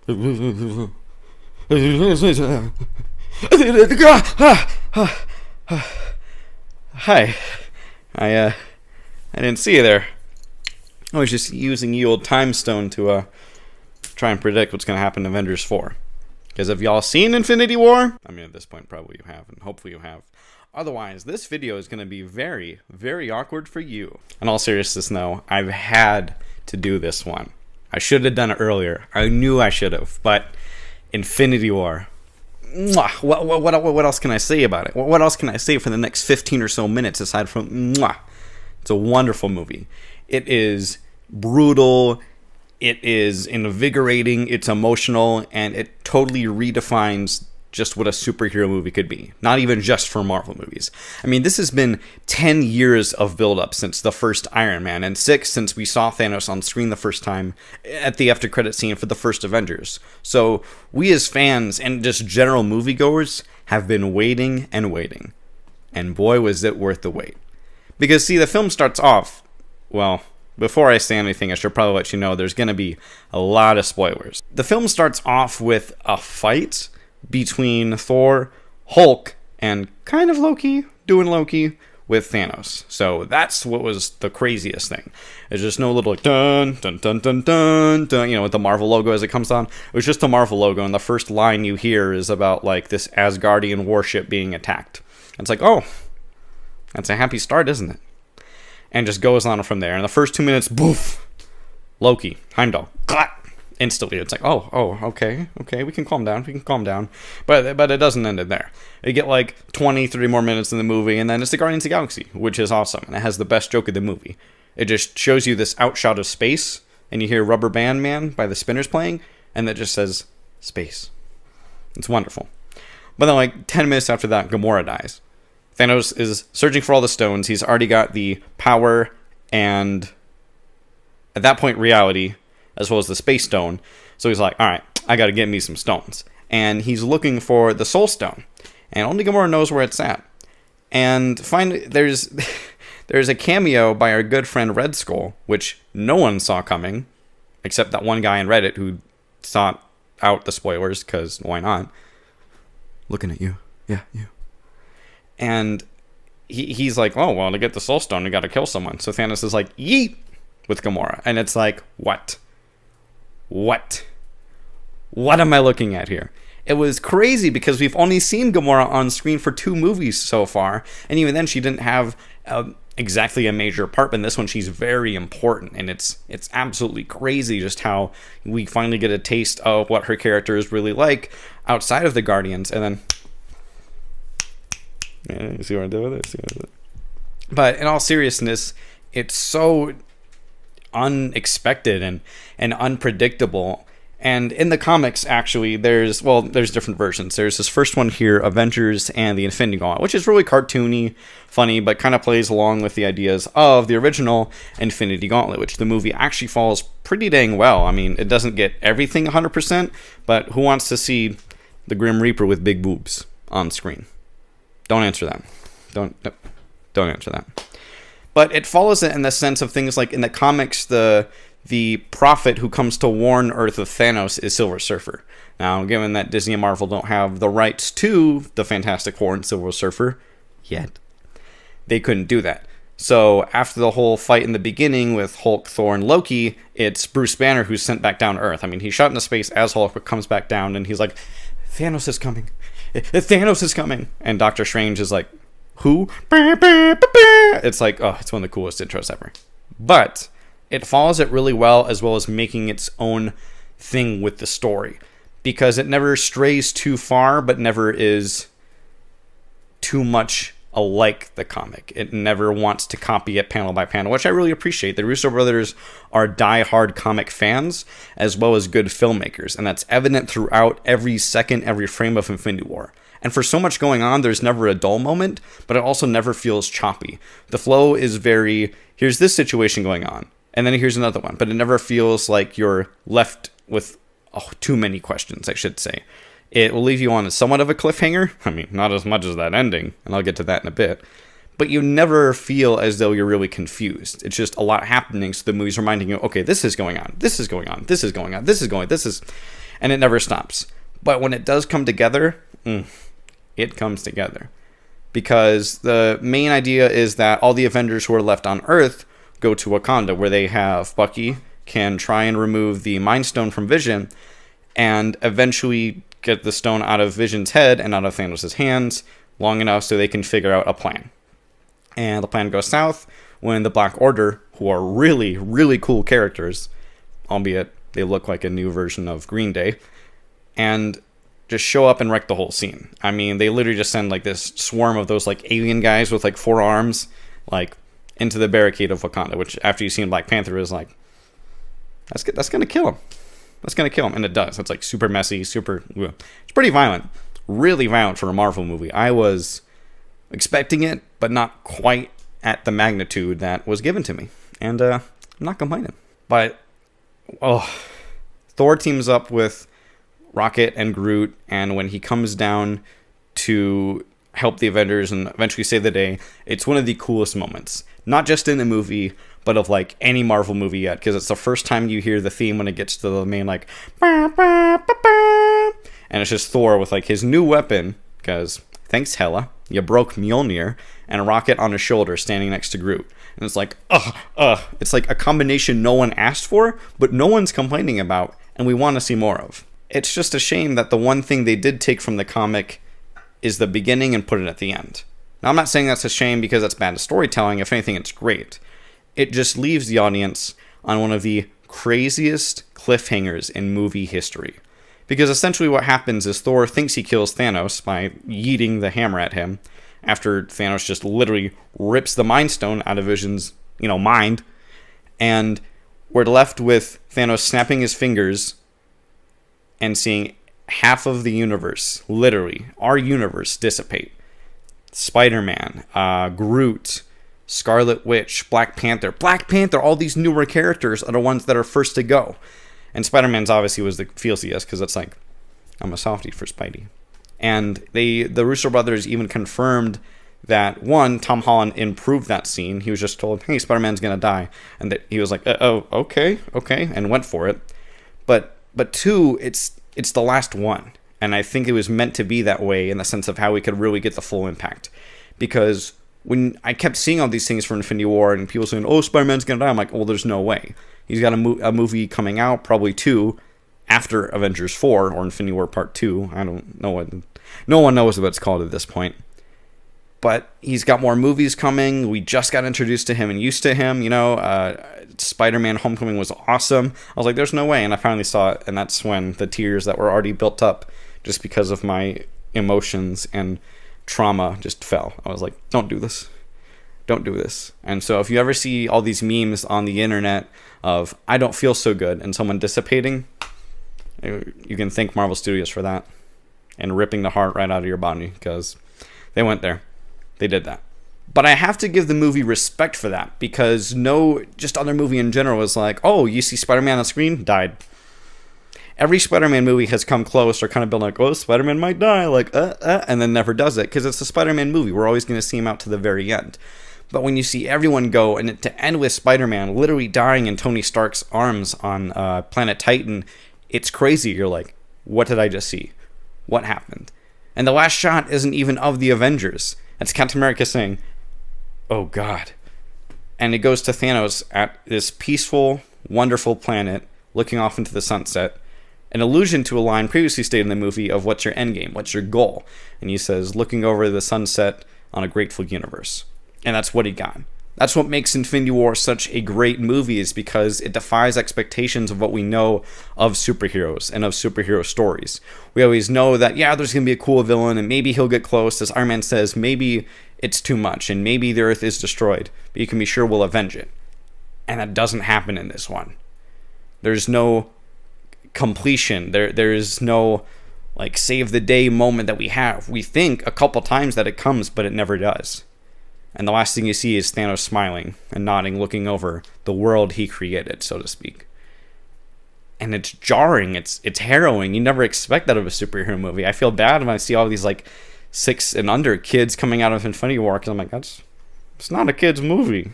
Hi. I didn't see you there. I was just using ye old time stone to try and predict what's going to happen in Avengers 4. Because have y'all seen Infinity War? I mean, at this point, probably you have, and hopefully you have. Otherwise, this video is going to be very, very awkward for you. In all seriousness, though, I've had to do this one. I should have done it earlier. I knew I should have, but Infinity War. Mwah, what else can I say about it? What else can I say for the next 15 or so minutes aside from mwah? It's a wonderful movie. It is brutal. It is invigorating. It's emotional, and it totally redefines just what a superhero movie could be. Not even just for Marvel movies. I mean, this has been 10 years of build-up since the first Iron Man, and 6 since we saw Thanos on screen the first time at the after-credit scene for the first Avengers. So we as fans and just general moviegoers have been waiting and waiting. And boy, was it worth the wait. Because, see, the film starts off, well, before I say anything, I should probably let you know there's going to be a lot of spoilers. The film starts off with a fight between Thor, Hulk, and kind of Loki, doing Loki, with Thanos. So that's what was the craziest thing. There's just no little like, dun, dun, dun, dun, dun, dun, with the Marvel logo as it comes on. It was just the Marvel logo, and the first line you hear is about, like, this Asgardian warship being attacked. And it's like, oh, that's a happy start, isn't it? And just goes on from there. In the first 2 minutes, boof, Loki, Heimdall, clap. Instantly, it's like, okay, we can calm down, but it doesn't end in there. You get like 30 more minutes in the movie, and then it's the Guardians of the Galaxy, which is awesome, and it has the best joke of the movie. It just shows you this outshot of space, and you hear Rubber Band Man by the Spinners playing, and that just says, space. It's wonderful. But then like 10 minutes after that, Gamora dies. Thanos is searching for all the stones. He's already got the power and, at that point, reality, as well as the space stone. So he's like, all right, I got to get me some stones. And he's looking for the soul stone. And only Gamora knows where it's at. And there's a cameo by our good friend Red Skull, which no one saw coming, except that one guy on Reddit who sought out the spoilers, because why not? Looking at you. Yeah, you. And he's like, oh, well, to get the soul stone, you got to kill someone. So Thanos is like, yeet, with Gamora. And it's like, what? What am I looking at here? It was crazy because we've only seen Gamora on screen for 2 movies so far, and even then she didn't have exactly a major part, but in this one she's very important, and it's absolutely crazy just how we finally get a taste of what her character is really like outside of the Guardians. And then you see what I did with it? But in all seriousness, it's so unexpected and unpredictable. And in the comics, actually, there's different versions. There's this first one here, Avengers and the Infinity Gauntlet, which is really cartoony, funny, but kind of plays along with the ideas of the original Infinity Gauntlet, which the movie actually follows pretty dang well. I mean, it doesn't get everything 100%, but who wants to see the Grim Reaper with big boobs on screen? Don't answer that. Don't answer that. But it follows it in the sense of things like in the comics, the prophet who comes to warn Earth of Thanos is Silver Surfer. Now, given that Disney and Marvel don't have the rights to the Fantastic Four and Silver Surfer yet, they couldn't do that. So after the whole fight in the beginning with Hulk, Thor, and Loki, it's Bruce Banner who's sent back down to Earth. I mean, he's shot into space as Hulk, but comes back down, and he's like, Thanos is coming. Thanos is coming. And Doctor Strange is like, who? It's like, oh, it's one of the coolest intros ever. But it follows it really well as making its own thing with the story, because it never strays too far, but never is too much alike the comic. It never wants to copy it panel by panel, which I really appreciate. The Russo brothers are die-hard comic fans as well as good filmmakers, and that's evident throughout every frame of Infinity War. And for so much going on, there's never a dull moment, but it also never feels choppy. The flow is very, here's this situation going on, and then here's another one, but it never feels like you're left with too many questions, I should say. It will leave you on somewhat of a cliffhanger. I mean, not as much as that ending, and I'll get to that in a bit. But you never feel as though you're really confused. It's just a lot happening, so the movie's reminding you, okay, this is going on, this is going on, this is going on, this is going, this is... and it never stops. But when it does come together, it comes together. Because the main idea is that all the Avengers who are left on Earth go to Wakanda, where they have Bucky can try and remove the Mind Stone from Vision, and eventually get the stone out of Vision's head and out of Thanos' hands long enough so they can figure out a plan. And the plan goes south when the Black Order, who are really, really cool characters, albeit they look like a new version of Green Day, and just show up and wreck the whole scene. I mean, they literally just send like this swarm of those like alien guys with like 4 arms, like into the barricade of Wakanda, which after you've seen Black Panther is like, that's gonna kill him. That's gonna kill him, and it does. It's like super messy, it's pretty violent, really violent for a Marvel movie. I was expecting it, but not quite at the magnitude that was given to me, and I'm not complaining. But Thor teams up with Rocket and Groot, and when he comes down to help the Avengers and eventually save the day, it's one of the coolest moments. Not just in the movie, but of like any Marvel movie yet, because it's the first time you hear the theme when it gets to the main like bah, bah, bah, bah. And it's just Thor with like his new weapon, because thanks Hela, you broke Mjolnir, and a rocket on his shoulder standing next to Groot. And it's like, it's like a combination no one asked for, but no one's complaining about, and we want to see more of. It's just a shame that the one thing they did take from the comic is the beginning and put it at the end. Now, I'm not saying that's a shame because that's bad storytelling. If anything, it's great. It just leaves the audience on one of the craziest cliffhangers in movie history. Because essentially what happens is Thor thinks he kills Thanos by yeeting the hammer at him, after Thanos just literally rips the Mind Stone out of Vision's, mind. And we're left with Thanos snapping his fingers and seeing half of the universe, literally, our universe, dissipate. Spider-Man, Groot, Scarlet Witch, Black Panther, all these newer characters are the ones that are first to go. And Spider-Man's obviously was the feelsiest, because it's like, I'm a softie for Spidey. And the Russo brothers even confirmed that, one, Tom Holland improved that scene. He was just told, hey, Spider-Man's gonna die. And that he was like, okay, and went for it. But two, it's the last one. And I think it was meant to be that way in the sense of how we could really get the full impact. Because when I kept seeing all these things for Infinity War and people saying, oh, Spider-Man's going to die, I'm like, well, there's no way. He's got a movie coming out, probably 2, after Avengers 4 or Infinity War Part 2. I don't know what. No one knows what it's called at this point. But he's got more movies coming. We just got introduced to him and used to him, Spider-Man Homecoming was awesome. I was like, there's no way. And I finally saw it. And that's when the tears that were already built up just because of my emotions and trauma just fell. I was like, don't do this. Don't do this. And so if you ever see all these memes on the internet of, I don't feel so good, and someone dissipating, you can thank Marvel Studios for that. And ripping the heart right out of your body, because they went there. They did that. But I have to give the movie respect for that, because just other movie in general is like, oh, you see Spider-Man on screen? Died. Every Spider-Man movie has come close or kind of been like, oh, Spider-Man might die, and then never does it, because it's a Spider-Man movie. We're always going to see him out to the very end. But when you see everyone go, and to end with Spider-Man literally dying in Tony Stark's arms on Planet Titan, it's crazy. You're like, what did I just see? What happened? And the last shot isn't even of the Avengers. It's Captain America saying, oh God. And it goes to Thanos at this peaceful, wonderful planet, looking off into the sunset. An allusion to a line previously stated in the movie of what's your endgame, what's your goal. And he says, looking over the sunset on a grateful universe. And that's what he got. That's what makes Infinity War such a great movie, is because it defies expectations of what we know of superheroes and of superhero stories. We always know that, there's going to be a cool villain, and maybe he'll get close. As Iron Man says, maybe it's too much, and maybe the Earth is destroyed, but you can be sure we'll avenge it. And that doesn't happen in this one. There's no completion. There's no, save the day moment that we have. We think a couple times that it comes, but it never does. And the last thing you see is Thanos smiling and nodding, looking over the world he created, so to speak. And it's jarring. It's harrowing. You never expect that of a superhero movie. I feel bad when I see all these 6 and under kids coming out of Infinity War, because I'm like, it's not a kid's movie.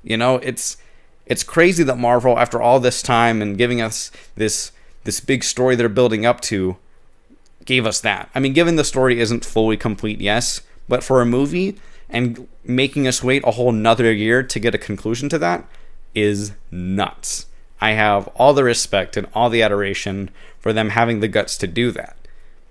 It's crazy that Marvel, after all this time and giving us this this big story they're building up to gave us that. I mean, given the story isn't fully complete, yes, but for a movie and making us wait a whole nother year to get a conclusion to that is nuts. I have all the respect and all the adoration for them having the guts to do that,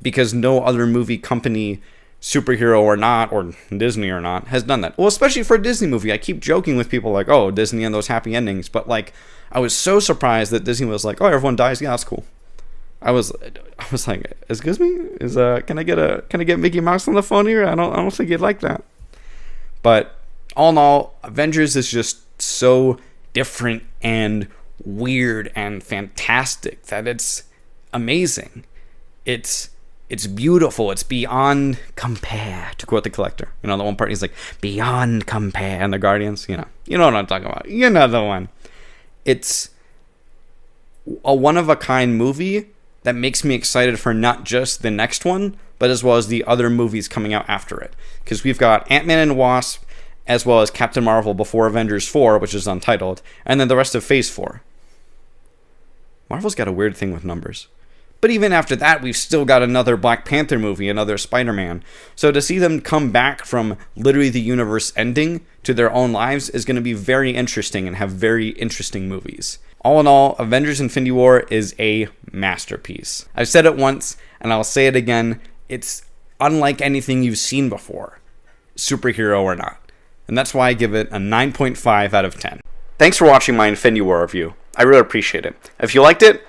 because no other movie company, superhero or not, or Disney or not, has done that. Well, especially for a Disney movie. I keep joking with people like, oh, Disney and those happy endings, but like, I was so surprised that Disney was like, oh, everyone dies, yeah, that's cool. I was like, excuse me, can I get Mickey Mouse on the phone here? I don't think you'd like that. But all in all, Avengers is just so different and weird and fantastic that it's amazing. It's beautiful. It's beyond compare, to quote the Collector. You know, the one part he's like, beyond compare, and the Guardians, you know what I'm talking about. You know the one. It's a one-of-a-kind movie that makes me excited for not just the next one, but as well as the other movies coming out after it. Because we've got Ant-Man and Wasp, as well as Captain Marvel before Avengers 4, which is untitled, and then the rest of Phase 4. Marvel's got a weird thing with numbers. But even after that, we've still got another Black Panther movie, another Spider-Man. So to see them come back from literally the universe ending to their own lives is going to be very interesting and have very interesting movies. All in all, Avengers Infinity War is a masterpiece. I've said it once, and I'll say it again. It's unlike anything you've seen before, superhero or not. And that's why I give it a 9.5 out of 10. Thanks for watching my Infinity War review. I really appreciate it. If you liked it,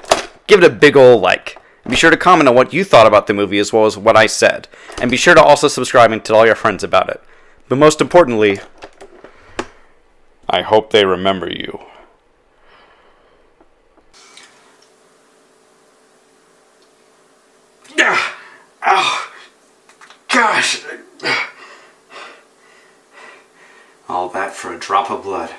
give it a big ol' like. And be sure to comment on what you thought about the movie as well as what I said. And be sure to also subscribe and tell all your friends about it. But most importantly, I hope they remember you. Oh, gosh. All that for a drop of blood.